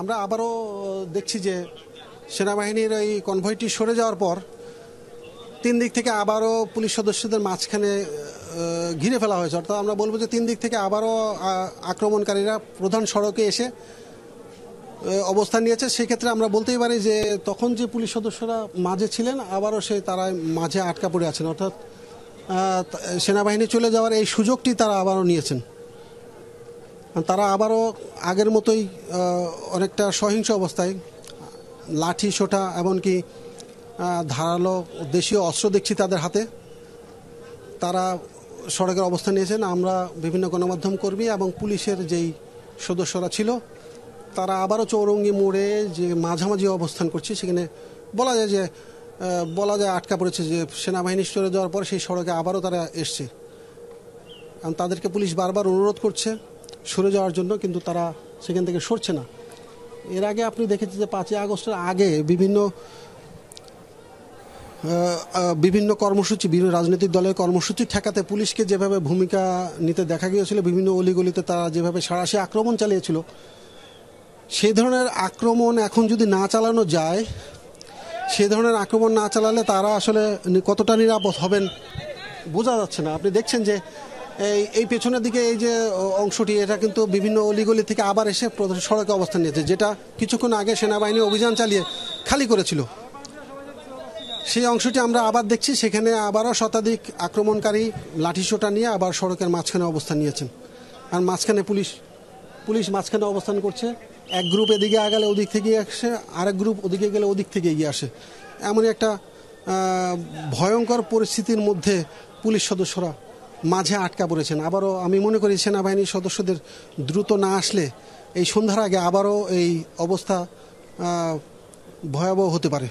আমরা আবারও দেখছি যে সেনাবাহিনীর এই কনভয়টি সরে যাওয়ার পর তিন দিক থেকে আবারও পুলিশ সদস্যদের মাঝখানে ঘিরে ফেলা হয়েছে। অর্থাৎ আমরা বলবো যে তিন দিক থেকে আবারও আক্রমণকারীরা প্রধান সড়কে এসে অবস্থান নিয়েছে। সেক্ষেত্রে আমরা বলতেই পারি যে তখন যে পুলিশ সদস্যরা মাঝে ছিলেন আবারও তারা মাঝে আটকা পড়ে আছেন। অর্থাৎ সেনাবাহিনী চলে যাওয়ার এই সুযোগটি তারা আবারও নিয়েছেন। তারা আবারও আগের মতোই অনেকটা সহিংস অবস্থায় লাঠি সোঁটা এমনকি ধারালো দেশীয় অস্ত্র দেখছি তাদের হাতে। তারা সড়কের অবস্থান নিয়েছেন। আমরা বিভিন্ন গণমাধ্যম কর্মী এবং পুলিশের যেই সদস্যরা ছিল তারা আবারও চৌরঙ্গি মোড়ে যে মাঝামাঝি অবস্থান করছে, সেখানে বলা যায় আটকা পড়েছে। যে সেনাবাহিনী সরে যাওয়ার পর সেই সড়কে আবারও তারা এসছে। কারণ তাদেরকে পুলিশ বারবার অনুরোধ করছে সরে যাওয়ার জন্য, কিন্তু তারা সেখান থেকে সরছে না। এর আগে আপনি দেখেছেন যে 5ই আগস্টের আগে বিভিন্ন কর্মসূচি, বিভিন্ন রাজনৈতিক দলের কর্মসূচি ঠেকাতে পুলিশকে যেভাবে ভূমিকা নিতে দেখা গিয়েছিল, বিভিন্ন অলিগলিতে তারা যেভাবে সাঁড়াশি আক্রমণ চালিয়েছিল, সেই ধরনের আক্রমণ এখন যদি না চালানো যায়, সেই ধরনের আক্রমণ না চালালে তারা আসলে কতটা নিরাপদ হবেন বোঝা যাচ্ছে না। আপনি দেখছেন যে এই পেছনের দিকে এই যে অংশটি, এটা কিন্তু বিভিন্ন অলিগলি থেকে আবার এসে সড়কে অবস্থান নিয়েছে, যেটা কিছুক্ষণ আগে সেনাবাহিনী অভিযান চালিয়ে খালি করেছিল। সেই অংশটি আমরা আবার দেখছি, সেখানে আবারও শতাধিক আক্রমণকারী লাঠিসোঁটা নিয়ে আবার সড়কের মাঝখানে অবস্থান নিয়েছেন। আর মাঝখানে পুলিশ মাঝখানে অবস্থান করছে। এক গ্রুপ এদিকে আগালে ওদিক থেকে আসে, আরেক গ্রুপ ওদিকে গেলে ওদিক থেকে এগিয়ে আসে। এমনই একটা ভয়ঙ্কর পরিস্থিতির মধ্যে পুলিশ সদস্যরা মাঝে আটকা পড়েছেন। আবারও আমি মনে করি সেনাবাহিনীর সদস্যদের দ্রুত না আসলে এই সন্ধ্যার আগে আবারও এই অবস্থা ভয়াবহ হতে পারে।